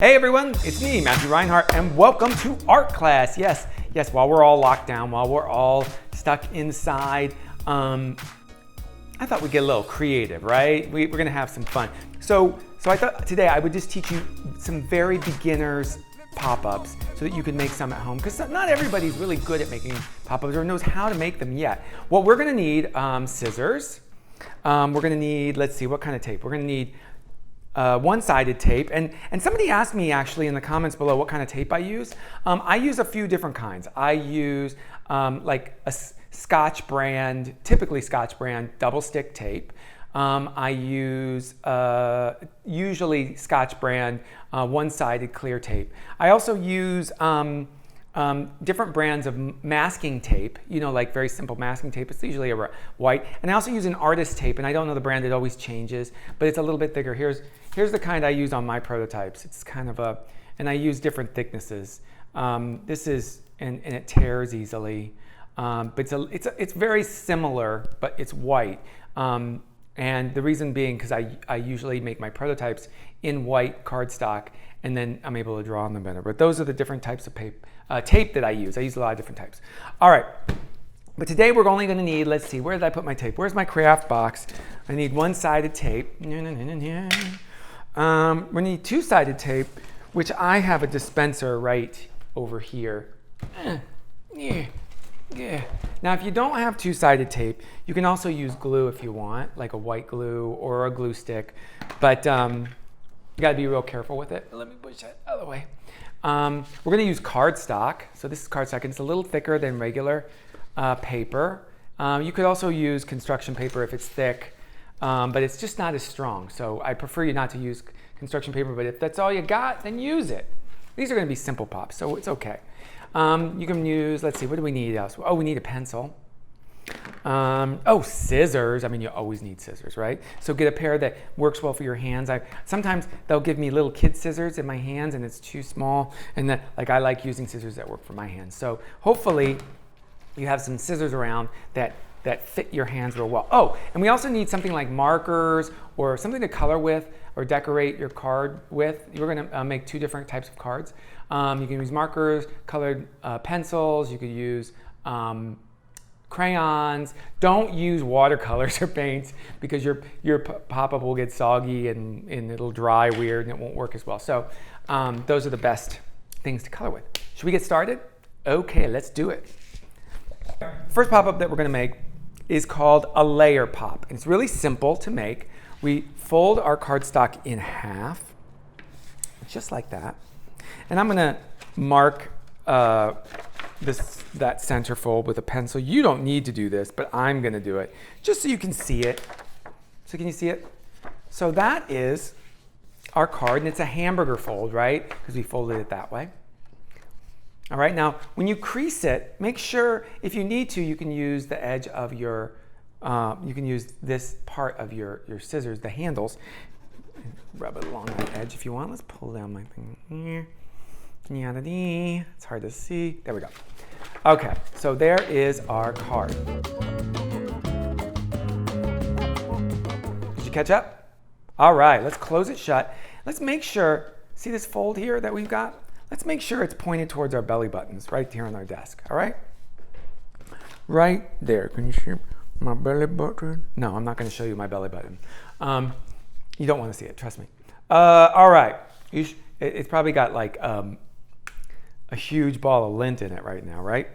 Hey everyone, it's me, Matthew Reinhart, and welcome to art class. Yes, while we're all locked down, while we're all stuck inside, I thought we'd get a little creative, right? We're gonna have some fun. So I thought today I would just teach you some very beginners pop-ups so that you can make some at home, because not everybody's really good at making pop-ups or knows how to make them yet. Well, we're gonna need scissors. We're gonna need, let's see, what kind of tape? We're gonna need one-sided tape, and somebody asked me actually in the comments below what kind of tape I use. I use a few different kinds. I use like a Scotch brand, typically Scotch brand double stick tape. I use usually Scotch brand one-sided clear tape. I also use different brands of masking tape, you know, like very simple masking tape. It's usually a white. And I also use an artist tape, and I don't know the brand, it always changes, but it's a little bit thicker. Here's the kind I use on my prototypes. It's kind of and I use different thicknesses. This is, and it tears easily, but it's very similar, but it's white. And the reason being, because I usually make my prototypes in white cardstock, and then I'm able to draw on them better. But those are the different types of tape that I use. I use a lot of different types. All right, but today we're only gonna need, let's see, where did I put my tape? Where's my craft box? I need one-sided tape. We need two-sided tape, which I have a dispenser right over here. Now, if you don't have two-sided tape, you can also use glue if you want, like a white glue or a glue stick, but you gotta be real careful with it. Let me push that out of the way. We're gonna use cardstock. So this is cardstock, and it's a little thicker than regular paper. You could also use construction paper if it's thick, but it's just not as strong. So I prefer you not to use construction paper, but if that's all you got, then use it. These are gonna be simple pops, so it's okay. You can use, let's see, what do we need else? Oh, we need a pencil. Scissors. I mean, you always need scissors, right? So get a pair that works well for your hands. Sometimes they'll give me little kid scissors in my hands and it's too small, and I like using scissors that work for my hands. So hopefully you have some scissors around that fit your hands real well. Oh, and we also need something like markers or something to color with or decorate your card with. We're gonna make two different types of cards. You can use markers, colored pencils, you could use crayons. Don't use watercolors or paints because your pop-up will get soggy and it'll dry weird and it won't work as well. So those are the best things to color with. Should we get started? Okay, let's do it. First pop-up that we're gonna make is called a layer pop. And it's really simple to make. We fold our cardstock in half, just like that. And I'm gonna mark that center fold with a pencil. You don't need to do this, but I'm gonna do it just so you can see it. So can you see it? So that is our card, and it's a hamburger fold, right? Because we folded it that way. All right, now when you crease it, make sure if you need to, you can use the edge of your, you can use this part of your scissors, the handles, rub it along that edge if you want. Let's pull down my thing here. It's hard to see. There we go. Okay, so there is our card. Did you catch up? All right, let's close it shut. Let's make sure, see this fold here that we've got? Let's make sure it's pointed towards our belly buttons right here on our desk, all right? Right there. Can you see my belly button? No, I'm not going to show you my belly button. You don't want to see it, trust me. All right. It's probably got like a huge ball of lint in it right now, right?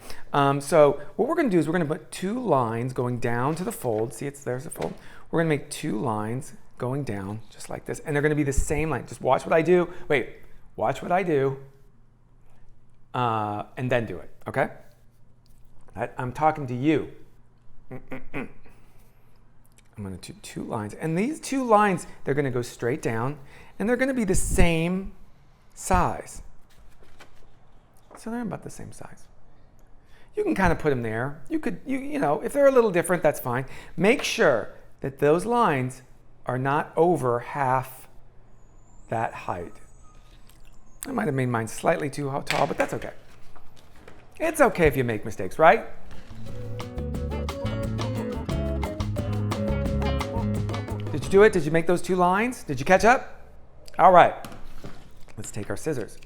So what we're going to do is we're going to put two lines going down to the fold. See, there's the fold. We're going to make two lines going down just like this, and they're going to be the same line. Just watch what I do. Wait, watch what I do, and then do it, okay? I'm talking to you. I'm going to do two lines, and these two lines, they're going to go straight down, and they're going to be the same size. So they're about the same size. You can kind of put them there. You could, you know, if they're a little different, that's fine. Make sure that those lines are not over half that height. I might have made mine slightly too tall, but that's okay. It's okay if you make mistakes, right? Did you do it? Did you make those two lines? Did you catch up? All right. let's take our scissors.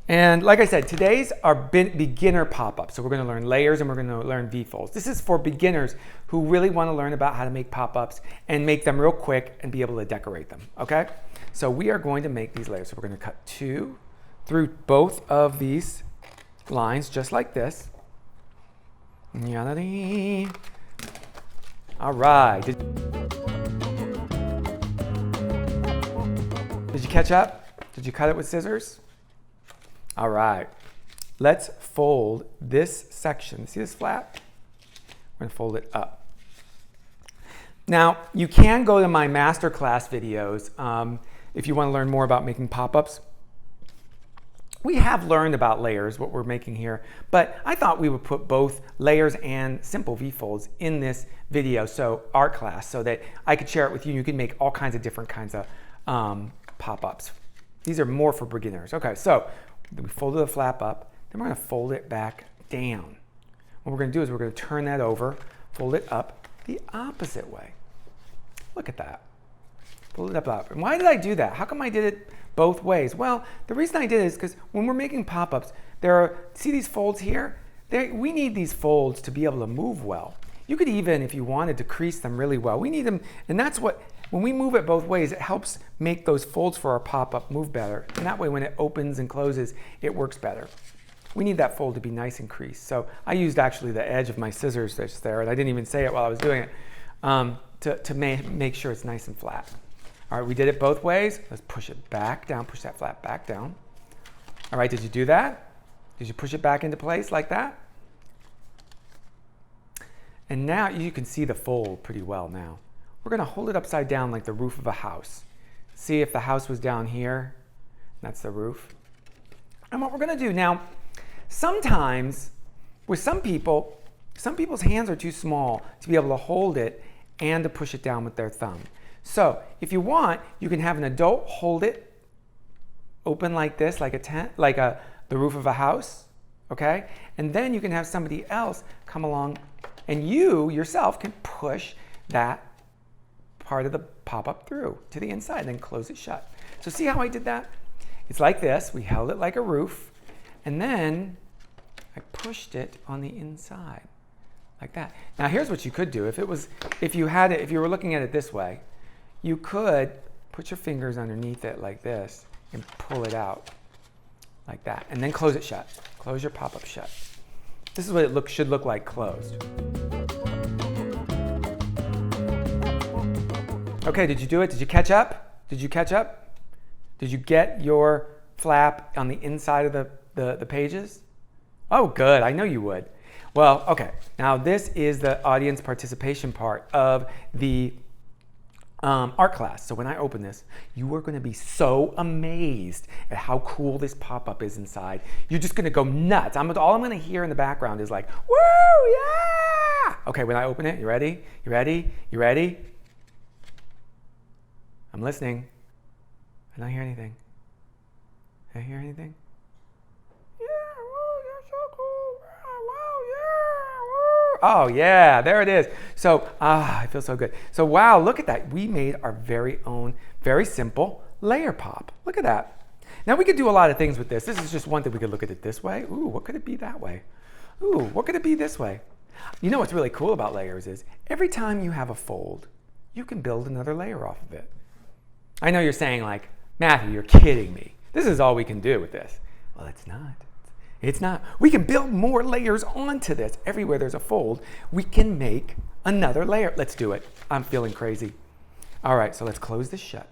And like I said, today's our beginner pop-up. So we're going to learn layers and we're going to learn V-folds. This is for beginners who really want to learn about how to make pop-ups and make them real quick and be able to decorate them, okay? So we are going to make these layers. So we're going to cut 2 through both of these lines just like this. All right. Did you catch up? Did you cut it with scissors? All right. Let's fold this section. See this flap? We're going to fold it up. Now, you can go to my masterclass videos if you want to learn more about making pop-ups. We have learned about layers, what we're making here, but I thought we would put both layers and simple V-folds in this video, so art class, so that I could share it with you. You can make all kinds of different kinds of pop-ups. These are more for beginners. Okay, so we folded the flap up, then we're going to fold it back down. What we're going to do is we're going to turn that over, fold it up the opposite way. Look at that. Fold it up. And why did I do that? How come I did it both ways? Well, the reason I did it is because when we're making pop-ups, see these folds here? We need these folds to be able to move well. You could even, if you wanted, to crease them really well. We need them, and that's what, when we move it both ways, it helps make those folds for our pop-up move better. And that way, when it opens and closes, it works better. We need that fold to be nice and creased. So I used actually the edge of my scissors just there, and I didn't even say it while I was doing it, to make sure it's nice and flat. All right, we did it both ways. Let's push it back down, push that flap back down. All right, did you do that? Did you push it back into place like that? And now you can see the fold pretty well now. We're going to hold it upside down like the roof of a house. See if the house was down here. That's the roof. And what we're going to do now, sometimes with some people's hands are too small to be able to hold it and to push it down with their thumb. So if you want, you can have an adult hold it open like this, like a tent, like the roof of a house, okay? And then you can have somebody else come along and you yourself can push that part of the pop-up through to the inside and then close it shut. So see how I did that? It's like this. We held it like a roof and then I pushed it on the inside like that. Now here's what you could do. If you were looking at it this way, you could put your fingers underneath it like this and pull it out like that, and then close it shut. Close your pop-up shut. This is what it should look like closed. Okay, did you do it? Did you catch up? Did you catch up? Did you get your flap on the inside of the pages? Oh, good. I know you would. Well, okay. Now this is the audience participation part of the art class. So when I open this, you are going to be so amazed at how cool this pop-up is inside. You're just going to go nuts. All I'm going to hear in the background is like, woo, yeah! Okay, when I open it, you ready? You ready? You ready? I'm listening. I don't hear anything. Did I hear anything? Yeah, woo, you're so cool. Wow, yeah, woo. Oh yeah, there it is. So, I feel so good. So wow, look at that. We made our very own, very simple layer pop. Look at that. Now we could do a lot of things with this. This is just one thing. We could look at it this way. Ooh, what could it be that way? Ooh, what could it be this way? You know what's really cool about layers is every time you have a fold, you can build another layer off of it. I know you're saying like, Matthew, you're kidding me. This is all we can do with this. Well, it's not. It's not. We can build more layers onto this. Everywhere there's a fold, we can make another layer. Let's do it. I'm feeling crazy. All right, so let's close this shut.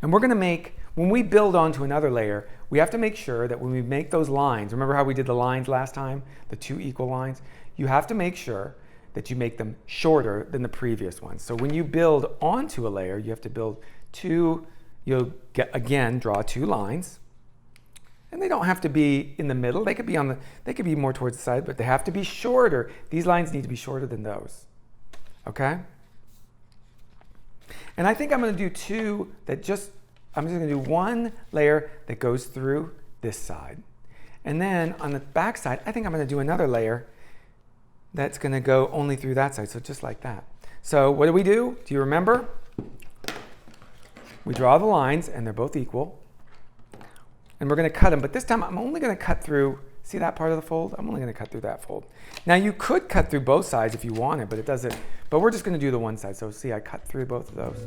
And we're going to make, when we build onto another layer, we have to make sure that when we make those lines, remember how we did the lines last time, the 2 equal lines? You have to make sure that you make them shorter than the previous ones. So when you build onto a layer, you have to build 2, you'll again draw 2 lines. And they don't have to be in the middle. They could be more towards the side, but they have to be shorter. These lines need to be shorter than those. Okay? And I think I'm going to do 2 I'm just going to do 1 layer that goes through this side. And then on the back side, I think I'm going to do another layer that's going to go only through that side. So just like that. So what do? Do you remember? We draw the lines and they're both equal. and we're going to cut them. But this time I'm only going to cut through, see that part of the fold? I'm only going to cut through that fold. Now you could cut through both sides if you wanted, but it doesn't. But we're just going to do the one side. So see, I cut through both of those.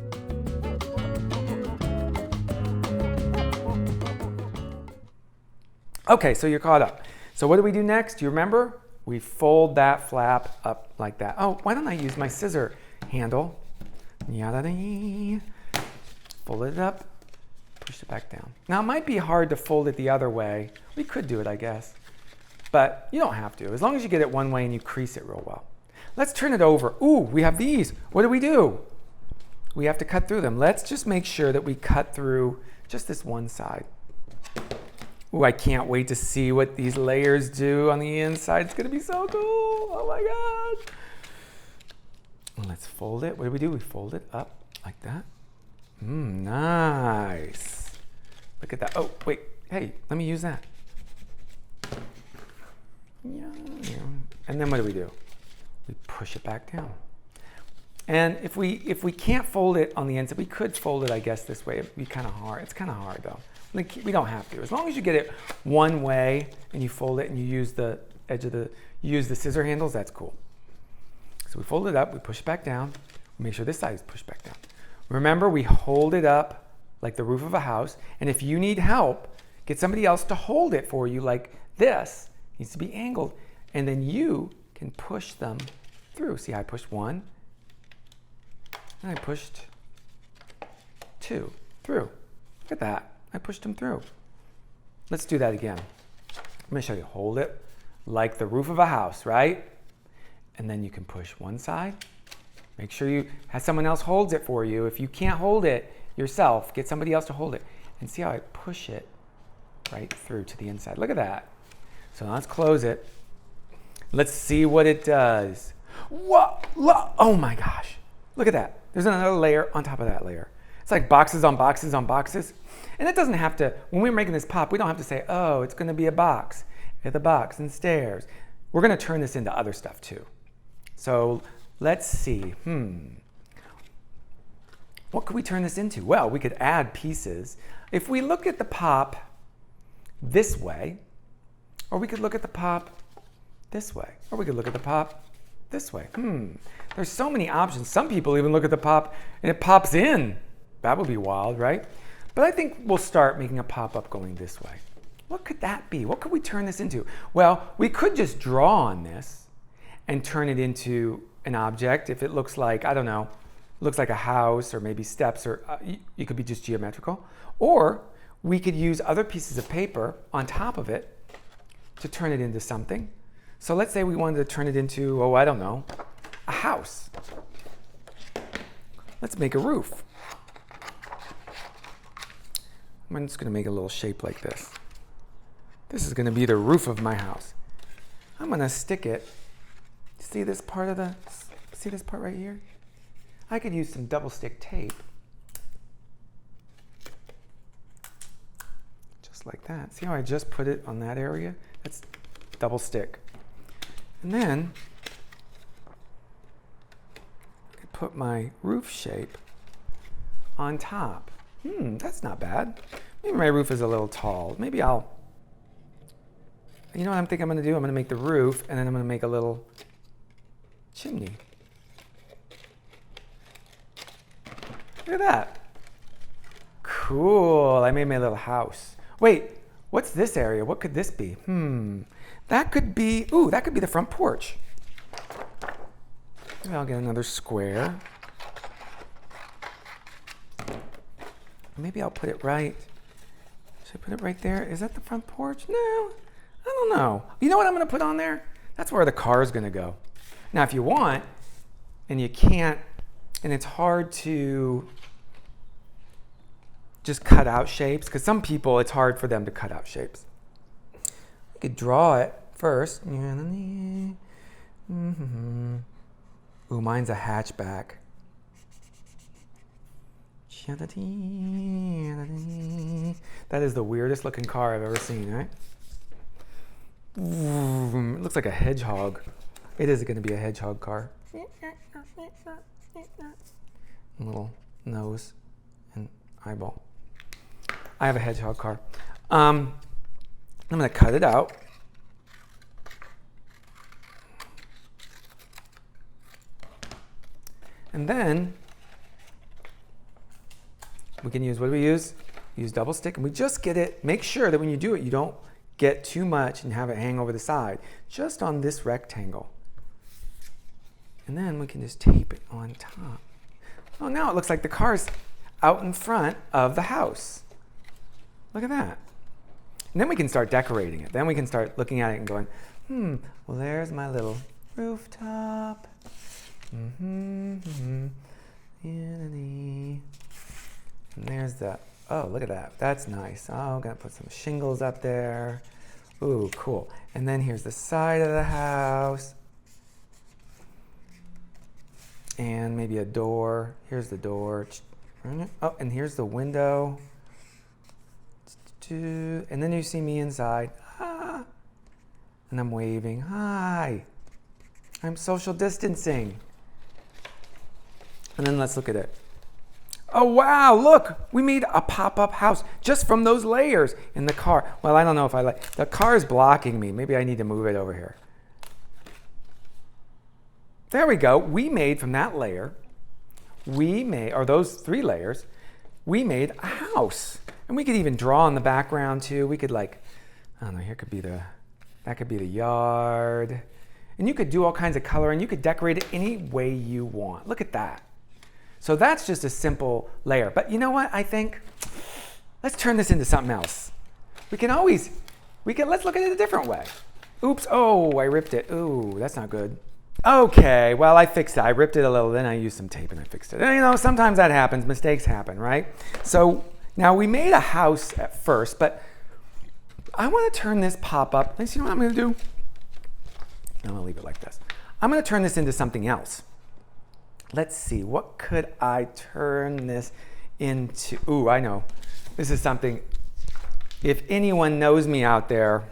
Okay, so you're caught up. So what do we do next? Do you remember? We fold that flap up like that. Oh, why don't I use my scissor handle? Fold it up, push it back down. Now it might be hard to fold it the other way. We could do it, I guess. But you don't have to, as long as you get it one way and you crease it real well. Let's turn it over. Ooh, we have these. What do? We have to cut through them. Let's just make sure that we cut through just this one side. Ooh, I can't wait to see what these layers do on the inside. It's gonna be so cool. Oh my God. Let's fold it. What do? We fold it up like that. Nice. Look at that. Oh, wait. Hey, let me use that. Yeah. And then what do? We push it back down. And if we can't fold it on the inside, we could fold it, I guess, this way. It'd be kind of hard. It's kind of hard though. Like, we don't have to. As long as you get it one way and you fold it and you use the edge of the scissor handles, that's cool. So we fold it up, we push it back down, we make sure this side is pushed back down. Remember, we hold it up like the roof of a house, and if you need help, get somebody else to hold it for you like this. It needs to be angled, and then you can push them through. See how I pushed one, and I pushed two through. Look at that. I pushed them through. Let's do that again. I'm going to show you. Hold it like the roof of a house, right? And then you can push one side. Make sure you have someone else holds it for you. If you can't hold it yourself, get somebody else to hold it. And see how I push it right through to the inside. Look at that. So now let's close it. Let's see what it does. Whoa! Oh my gosh. Look at that. There's another layer on top of that layer. It's like boxes on boxes on boxes. And it doesn't have to, when we're making this pop, we don't have to say, oh, it's going to be a box with a box and stairs. We're going to turn this into other stuff too. So let's see. What could we turn this into? Well, we could add pieces. If we look at the pop this way, or we could look at the pop this way, or we could look at the pop this way. There's so many options. Some people even look at the pop and it pops in. That would be wild, right? But I think we'll start making a pop-up going this way. What could that be? What could we turn this into? Well, we could just draw on this and turn it into an object. If it looks like, I don't know, looks like a house or maybe steps, or it could be just geometrical. Or we could use other pieces of paper on top of it to turn it into something. So let's say we wanted to turn it into, oh, I don't know, a house. Let's make a roof. I'm just going to make a little shape like this. This is going to be the roof of my house. I'm going to stick it. See this part right here? I could use some double stick tape. Just like that. See how I just put it on that area? That's double stick. And then I could put my roof shape on top. That's not bad. Maybe my roof is a little tall. Maybe you know what I'm thinking I'm going to do? I'm going to make the roof, and then I'm going to make a little chimney. Look at that. Cool. I made my little house. Wait, what's this area? What could this be? That could be the front porch. Maybe I'll get another square. Maybe I'll put it right. Should I put it right there? Is that the front porch? No, I don't know. You know what I'm going to put on there? That's where the car is going to go. Now, if you want, and you can't, and it's hard to just cut out shapes, because some people, it's hard for them to cut out shapes. You could draw it first. Ooh, mine's a hatchback. That is the weirdest looking car I've ever seen, right? It looks like a hedgehog. It is going to be a hedgehog car. Little nose and eyeball. I have a hedgehog car. I'm going to cut it out. And then we can use, what do we use? Use double stick, and we just get it, make sure that when you do it, you don't get too much and have it hang over the side, just on this rectangle. And then we can just tape it on top. Oh, now it looks like the car's out in front of the house. Look at that. And then we can start decorating it. Then we can start looking at it and going, well, there's my little rooftop. And there's the, oh, look at that. That's nice. Oh, I'm going to put some shingles up there. Ooh, cool. And then here's the side of the house. And maybe a door. Here's the door. Oh, and here's the window. And then you see me inside. Ah. And I'm waving. Hi. I'm social distancing. And then let's look at it. Oh, wow, look, we made a pop-up house just from those layers in the car. Well, I don't know if I like, the car is blocking me. Maybe I need to move it over here. There we go. We made from that layer, or those 3 layers, we made a house. And we could even draw in the background too. We could like, I don't know, that could be the yard. And you could do all kinds of color, and you could decorate it any way you want. Look at that. So that's just a simple layer. But you know what I think? Let's turn this into something else. Let's look at it a different way. Oops, oh, I ripped it. Ooh, that's not good. Okay, well, I fixed it. I ripped it a little, then I used some tape and I fixed it. And, you know, sometimes that happens, mistakes happen, right? So now we made a house at first, but I want to turn this pop-up. You know what I'm going to do? I'm going to leave it like this. I'm going to turn this into something else. Let's see, what could I turn this into? Ooh, I know. This is something, if anyone knows me out there,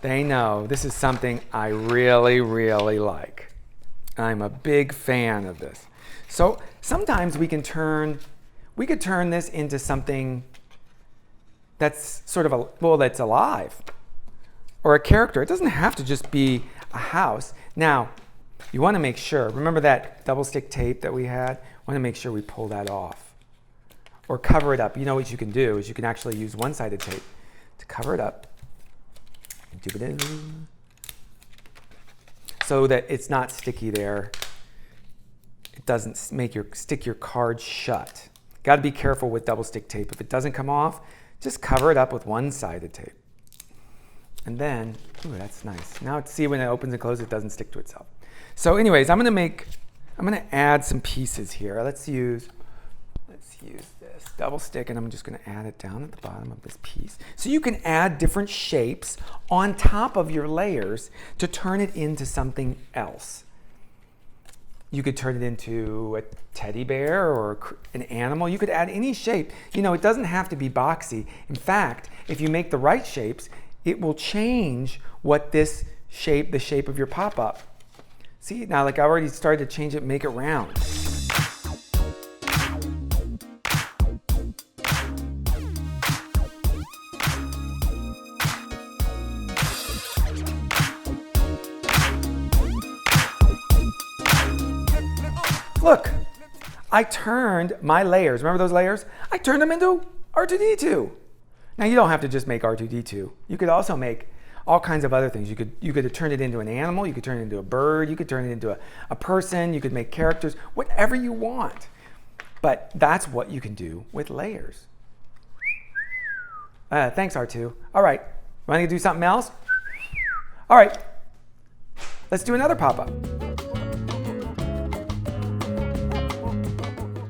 they know this is something I really, really like. I'm a big fan of this. So sometimes we could turn this into something that's sort of that's alive, or a character. It doesn't have to just be a house. Now, you want to make sure, remember that double stick tape that we had? Want to make sure we pull that off. Or cover it up. You know what you can do is you can actually use one-sided tape to cover it up. So that it's not sticky there. It doesn't stick your card shut. Got to be careful with double stick tape. If it doesn't come off, just cover it up with one-sided tape. And then, ooh, that's nice. Now see, when it opens and closes, it doesn't stick to itself. So anyways, I'm going to add some pieces here. Let's use this double stick, and I'm just going to add it down at the bottom of this piece. So you can add different shapes on top of your layers to turn it into something else. You could turn it into a teddy bear or an animal. You could add any shape. You know, it doesn't have to be boxy. In fact, if you make the right shapes, it will change what the shape of your pop-up. See, now like I already started to change it, make it round. Look, I turned my layers, remember those layers? I turned them into R2-D2. Now you don't have to just make R2-D2. You could also make all kinds of other things. You could have turned it into an animal, you could turn it into a bird, you could turn it into a person, you could make characters, whatever you want. But that's what you can do with layers. Thanks, R2. All right, want to do something else? All right, let's do another pop-up.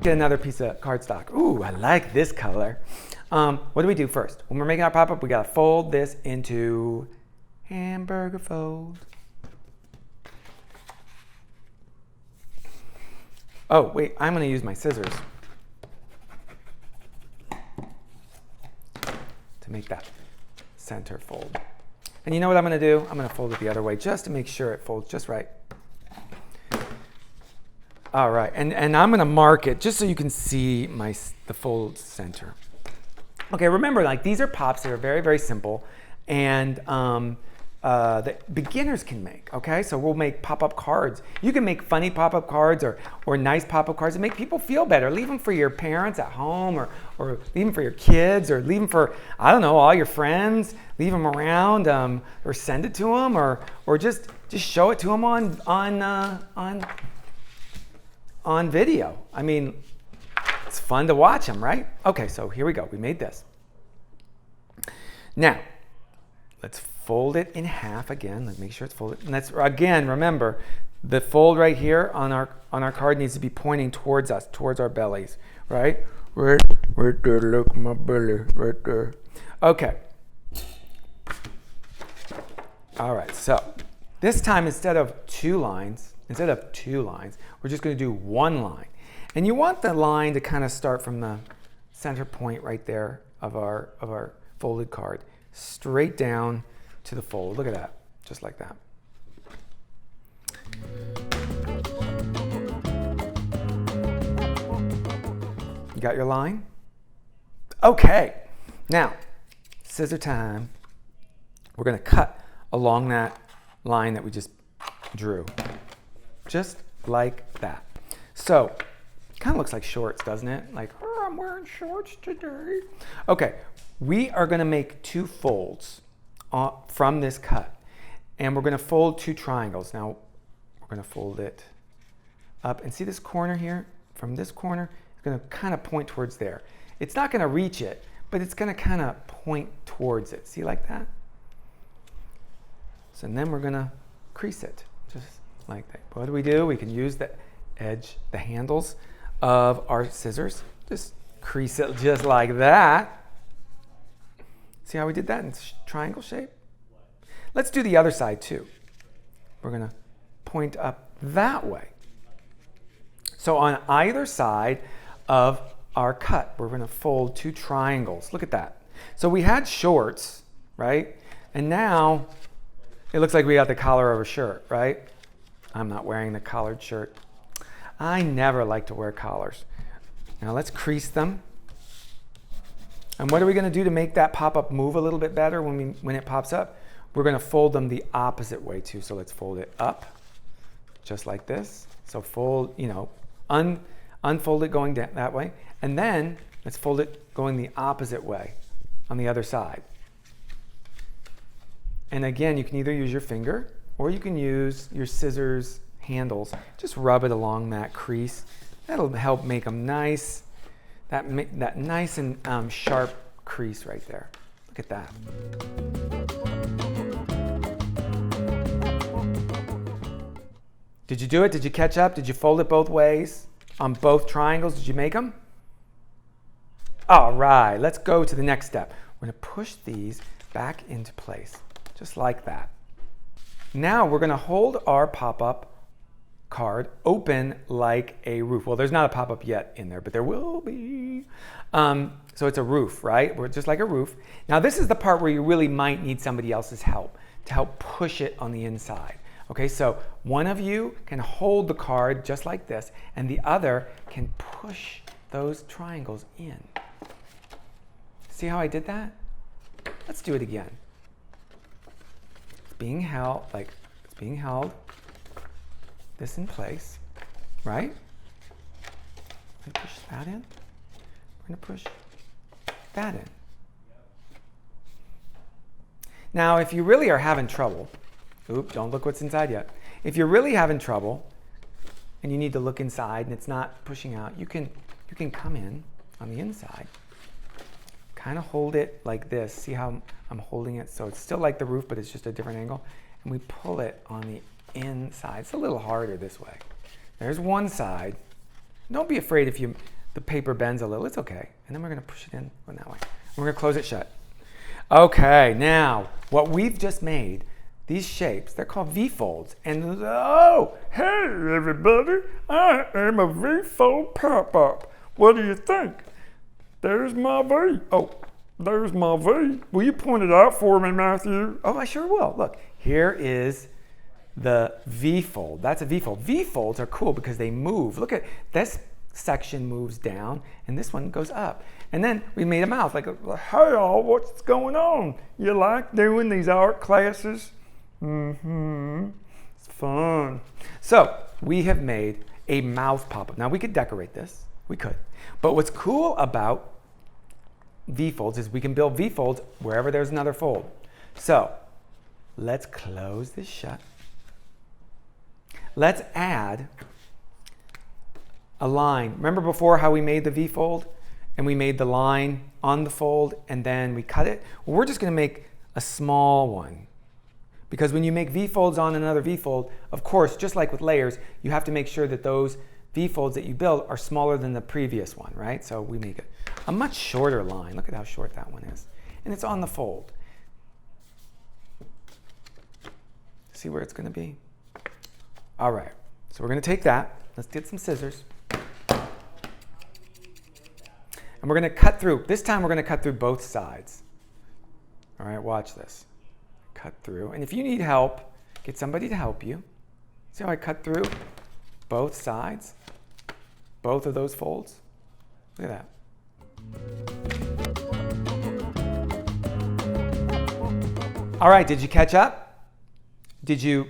Get another piece of cardstock. Ooh, I like this color. What do we do first? When we're making our pop-up, we gotta fold this into hamburger fold. Oh, wait, I'm gonna use my scissors to make that center fold. And you know what I'm gonna do? I'm gonna fold it the other way just to make sure it folds just right. All right, and I'm gonna mark it just so you can see the fold center. Okay, remember, like these are pops that are very, very simple and that beginners can make, okay? So we'll make pop-up cards. You can make funny pop-up cards or nice pop-up cards and make people feel better. Leave them for your parents at home or leave them for your kids or leave them for, I don't know, all your friends. Leave them around or send it to them or just show it to them on video. I mean, it's fun to watch them, right? Okay, so here we go. We made this. Now, let's fold it in half again. Let's make sure it's folded. And that's, again, remember, the fold right here on our card needs to be pointing towards us, towards our bellies, right? Right there, look, my belly, right there. Okay. All right, so this time instead of two lines, we're just going to do one line. And you want the line to kind of start from the center point right there of our folded card, straight down to the fold. Look at that, just like that. You got your line? Okay, now, scissor time. We're going to cut along that line that we just drew, just like that. So, kind of looks like shorts, doesn't it? Like, oh, I'm wearing shorts today. Okay, we are going to make two folds from this cut. And we're going to fold two triangles. Now, we're going to fold it up. And see this corner here? From this corner, it's going to kind of point towards there. It's not going to reach it, but it's going to kind of point towards it. See, like that? So then we're going to crease it, just like that. What do? We can use the edge, the handles of our scissors. Just crease it just like that. See how we did that in triangle shape? Let's do the other side too. We're going to point up that way. So on either side of our cut, we're going to fold two triangles. Look at that. So we had shorts, right? And now it looks like we got the collar of a shirt, right? I'm not wearing the collared shirt. I never like to wear collars. Now let's crease them. And what are we going to do to make that pop-up move a little bit better when it pops up? We're going to fold them the opposite way too. So let's fold it up, just like this. So fold, unfold it going that way. And then let's fold it going the opposite way on the other side. And again, you can either use your finger or you can use your scissors handles. Just rub it along that crease. That'll help make them nice. That nice and sharp crease right there. Look at that. Did you do it? Did you catch up? Did you fold it both ways on both triangles? Did you make them? All right, let's go to the next step. We're going to push these back into place, just like that. Now we're going to hold our pop-up card open like a roof. Well, there's not a pop-up yet in there, but there will be. So it's a roof, right? We're just like a roof. Now this is the part where you really might need somebody else's help to help push it on the inside. Okay, so one of you can hold the card just like this, and the other can push those triangles in. See how I did that? Let's do it again. It's being held, this in place, right? We're gonna push that in. We're gonna push that in. Now, if you really are having trouble, don't look what's inside yet. If you're really having trouble and you need to look inside and it's not pushing out, you can come in on the inside, kind of hold it like this. See how I'm holding it? So it's still like the roof, but it's just a different angle. And we pull it on the inside. It's a little harder this way. There's one side. Don't be afraid if the paper bends a little. It's okay. And then we're going to push it in that way. And we're going to close it shut. Okay, now what we've just made, these shapes, they're called V-folds. And oh, hey everybody, I am a V-fold pop-up. What do you think? There's my V. Oh, there's my V. Will you point it out for me, Matthew? Oh, I sure will. Look, here is the V-fold. That's a V-fold. V-folds are cool because they move. Look at this section moves down and this one goes up. And then we made a mouth, like, hey all, what's going on? You like doing these art classes? It's fun. So we have made a mouth pop-up. Now we could decorate this, we could. But what's cool about Vfolds is we can build Vfolds wherever there's another fold. So let's close this shut. Let's add a line. Remember before how we made the V-fold and we made the line on the fold and then we cut it? Well, we're just going to make a small one. Because when you make V-folds on another V-fold, of course, just like with layers, you have to make sure that those V-folds that you build are smaller than the previous one, right? So we make a much shorter line. Look at how short that one is. And it's on the fold. See where it's going to be? All right, so we're going to take that. Let's get some scissors. And we're going to cut through. This time we're going to cut through both sides. All right, watch this. Cut through. And if you need help, get somebody to help you. See how I cut through both sides? Both of those folds? Look at that. All right, did you catch up? Did you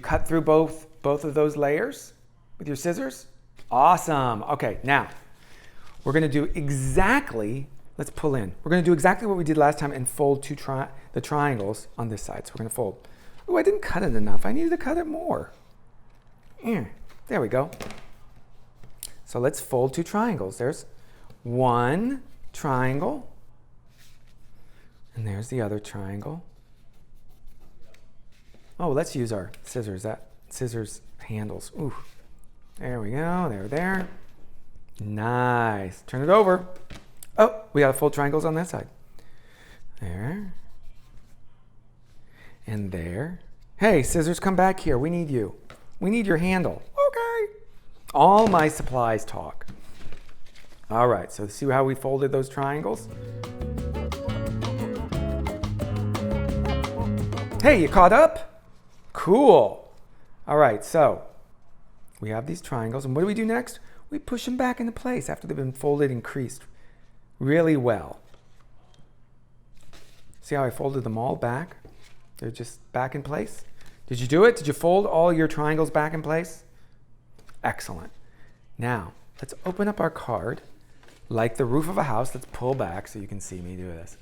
cut through both of those layers with your scissors? Awesome. Okay, now we're going to do exactly, let's pull in. We're going to do exactly what we did last time and fold the triangles on this side. So we're going to fold. Oh, I didn't cut it enough. I needed to cut it more. There we go. So let's fold 2 triangles. There's one triangle, and there's the other triangle. Oh, let's use our scissors. That scissors handles. Ooh, there we go. There. Nice. Turn it over. Oh, we got full triangles on that side. There. And there. Hey, scissors, come back here. We need you. We need your handle. Okay. All my supplies talk. All right, so see how we folded those triangles? Hey, you caught up? Cool. All right, so we have these triangles, and what do we do next? We push them back into place after they've been folded and creased really well. See how I folded them all back? They're just back in place. Did you do it? Did you fold all your triangles back in place? Excellent. Now, let's open up our card. Like the roof of a house, let's pull back so you can see me do this.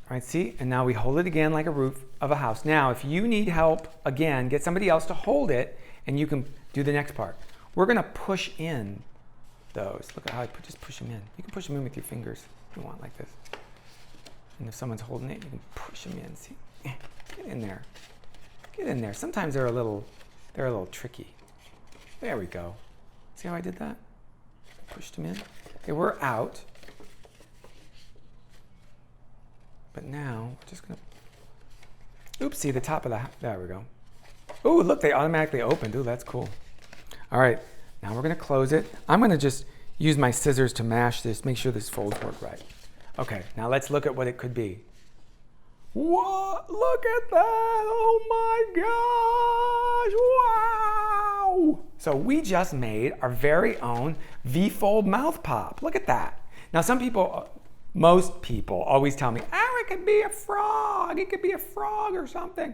All right, see? And now we hold it again like a roof of a house. Now, if you need help, again, get somebody else to hold it, and you can do the next part. We're going to push in those. Look at how I just push them in. You can push them in with your fingers if you want, like this. And if someone's holding it, you can push them in. See? Get in there. Get in there. Sometimes they're a little tricky. There we go. See how I did that? Pushed them in. Okay, we're out. But now, we're just gonna, oopsie, the top of the, there we go. Ooh, look, they automatically opened. Ooh, that's cool. All right, now we're gonna close it. I'm gonna just use my scissors to mash this, make sure this folds work right. Okay, now let's look at what it could be. What? Look at that! Oh my gosh! Wow! So we just made our very own V-fold mouth pop. Look at that. Now some people, most people always tell me, oh, it could be a frog. It could be a frog or something.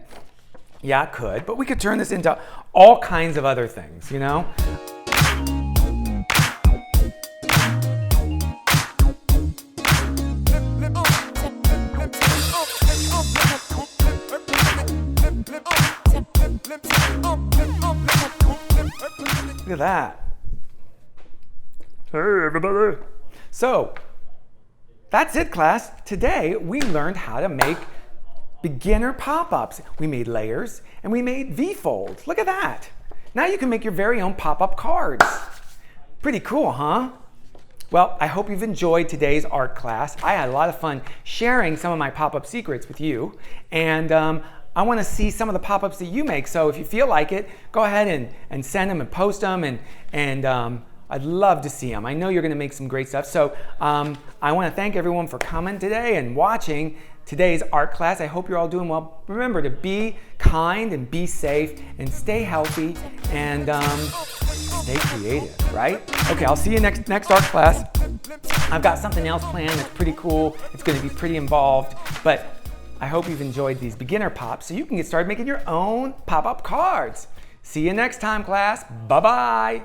Yeah, it could, but we could turn this into all kinds of other things, you know? Look at that. Hey, everybody. So, that's it, class. Today, we learned how to make beginner pop-ups. We made layers, and we made V-folds. Look at that. Now you can make your very own pop-up cards. Pretty cool, huh? Well, I hope you've enjoyed today's art class. I had a lot of fun sharing some of my pop-up secrets with you. And I want to see some of the pop-ups that you make. So if you feel like it, go ahead and send them and post them. And I'd love to see them. I know you're going to make some great stuff. So I want to thank everyone for coming today and watching today's art class. I hope you're all doing well. Remember to be kind and be safe and stay healthy and stay creative, right? Okay, I'll see you next art class. I've got something else planned that's pretty cool. It's going to be pretty involved, but I hope you've enjoyed these beginner pops so you can get started making your own pop-up cards. See you next time, class. Bye-bye.